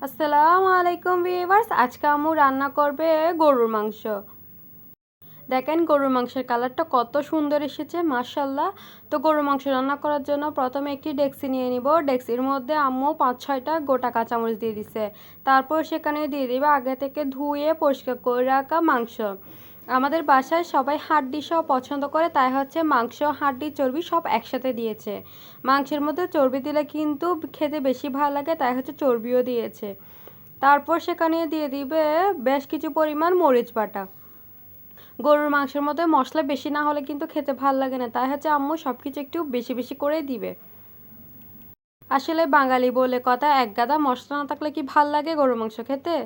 আসসালামু আলাইকুম ভিউয়ার্স, আজকে আম্মু রান্না করবে গরুর মাংস। দেখেন গরুর মাংসের কালারটা কত সুন্দর এসেছে মাশাআল্লাহ। তো গরুর মাংস রান্না করার জন্য প্রথমে একটি ডেকচি নিয়ে নিব। ডেকচির মধ্যে আম্মু 5-6টা গোটা কাঁচামরিচ দিয়ে দিছে। তারপর সেখানে দিয়ে দিবে আগে থেকে ধুয়ে পরিষ্কার করে রাখা মাংস। আমাদের বাসায় সবাই হাড্ডি সহ পছন্দ করে, তাই হচ্ছে মাংস, হাড্ডি, চর্বি সব একসাথে দিয়েছে। মাংসের মধ্যে চর্বি দিলে কিন্তু খেতে বেশি ভালো লাগে, তাই হচ্ছে চর্বিও দিয়েছে। তারপর সেখানে দিয়ে দিবে বেশ কিছু পরিমাণ মরিচ বাটা। গরুর মাংসের মধ্যে মশলা বেশি না হলে কিন্তু খেতে ভালো লাগে না, তাই হচ্ছে আম্মু সব কিছু একটু বেশি বেশি করে দিবে। আসলে বাঙালি বলে কথা, এক গাদা মশলা না থাকলে কি ভাল লাগে গরুর মাংস খেতে।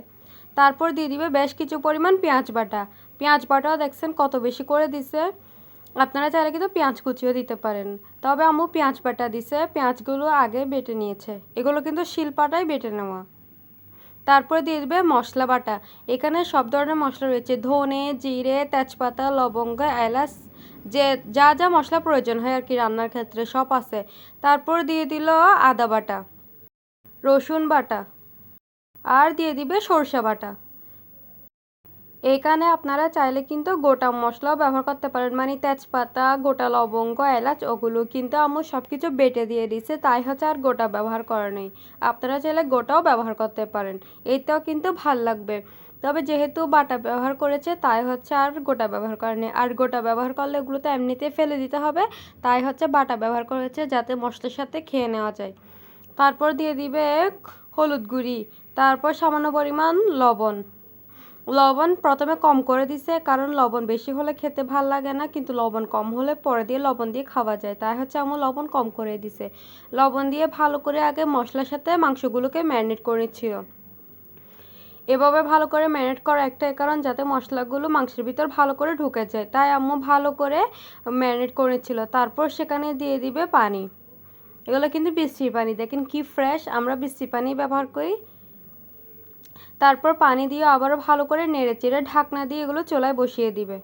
তারপর দিয়ে দিবে বেশ কিছু পরিমাণ পেঁয়াজ বাটা। পেঁয়াজ বাটাও দেখছেন কত বেশি করে দিছে। আপনারা চাইলে কিন্তু পেঁয়াজ কুচিও দিতে পারেন, তবে আম্মু পেঁয়াজ বাটা দিছে। পেঁয়াজগুলো আগে বেটে নিয়েছে, এগুলো কিন্তু শিলপাটায় বেটে নেওয়া। তারপরে দিয়ে দিবে মশলা বাটা। এখানে সব ধরনের মশলা রয়েছে, ধনে, জিরে, তেজপাতা, লবঙ্গ, এলাচ, যে যা যা মশলা প্রয়োজন হয় আর কি রান্নার ক্ষেত্রে সব আছে। তারপর দিয়ে দিল আদা বাটা, রসুন বাটা, আর দিয়ে দিবে সরষে বাটা। এখানে আপনারা চাইলে কিন্তু গোটা মশলাও ব্যবহার করতে পারেন, মানে তেজপাতা, গোটা লবঙ্গ, এলাচ, ওগুলো কিন্তু আম্মু সব কিছু বেটে দিয়ে দিছে, তাই হচ্ছে আর গোটা ব্যবহার করা নেই। আপনারা চাইলে গোটাও ব্যবহার করতে পারেন, এতেও কিন্তু ভাল লাগবে। তবে যেহেতু বাটা ব্যবহার করেছে, তাই হচ্ছে আর গোটা ব্যবহার করা নেই। আর গোটা ব্যবহার করলে এগুলো তো এমনিতেই ফেলে দিতে হবে, তাই হচ্ছে বাটা ব্যবহার করেছে যাতে মশলার সাথে খেয়ে নেওয়া যায়। তারপর দিয়ে দিবে হলুদ গুঁড়ি, তারপর সামান্য পরিমাণ লবণ। লবণ প্রথমে কম করে দিছে, কারণ লবণ বেশি হলে খেতে ভাল লাগে না, কিন্তু লবণ কম হলে পরে দিয়ে লবণ দিয়ে খাওয়া যায়, তাই হচ্ছে আমার লবণ কম করে দিছে। লবণ দিয়ে ভালো করে আগে মশলার সাথে মাংসগুলোকে ম্যারিনেট করে নিচ্ছিল। এভাবে ভালো করে ম্যারিনেট করা একটাই কারণ, যাতে মশলাগুলো মাংসের ভিতর ভালো করে ঢুকে যায়, তাই আম্মু ভালো করে ম্যারিনেট করে নিচ্ছিল। তারপর সেখানে দিয়ে দিবে পানি। এগুলো কিন্তু বৃষ্টির পানি, দেখেন কি ফ্রেশ, আমরা বৃষ্টির পানি ব্যবহার করি। তারপর পানি দিয়ে আবারও ভালো করে নেড়ে চেড়ে ঢাকনা দিয়ে এগুলো চুলায় বসিয়ে দিবে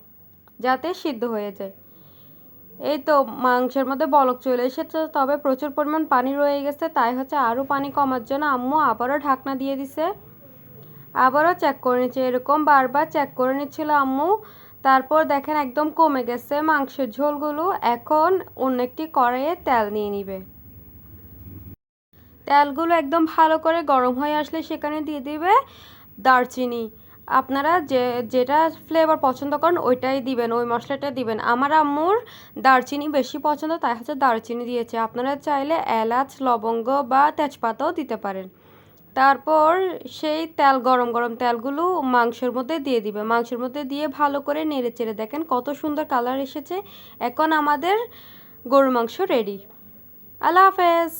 যাতে সিদ্ধ হয়ে যায়। এই তো মাংসের মধ্যে বলক চলে এসেছে, তবে প্রচুর পরিমাণ পানি রয়ে গেছে, তাই হচ্ছে আরও পানি কমার জন্য আম্মু আবারও ঢাকনা দিয়ে দিছে। আবারও চেক করে নিচ্ছে, এরকম বারবার চেক করে নিচ্ছিল আম্মু। তারপর দেখেন একদম কমে গেছে মাংসের ঝোলগুলো। এখন অন্য একটি কড়াইয়ে তেল নিয়ে নিবে। তেলগুলো একদম ভালো করে গরম হয়ে আসলে সেখানে দিয়ে দিবে দারচিনি। আপনারা যেটা ফ্লেভার পছন্দ করেন ওইটাই দিবেন, ওই মশলাটা দিবেন। আমার আম্মুর দারচিনি বেশি পছন্দ, তাই হচ্ছে দারচিনি দিয়েছে। আপনারা চাইলে এলাচ, লবঙ্গ বা তেজপাতাও দিতে পারেন। তারপর সেই তেল, গরম গরম তেলগুলো মাংসের মধ্যে দিয়ে দিবে। মাংসের মধ্যে দিয়ে ভালো করে নেড়ে চেড়ে দেখেন কত সুন্দর কালার এসেছে। এখন আমাদের গরুর মাংস রেডি। আল্লাহ হাফেজ।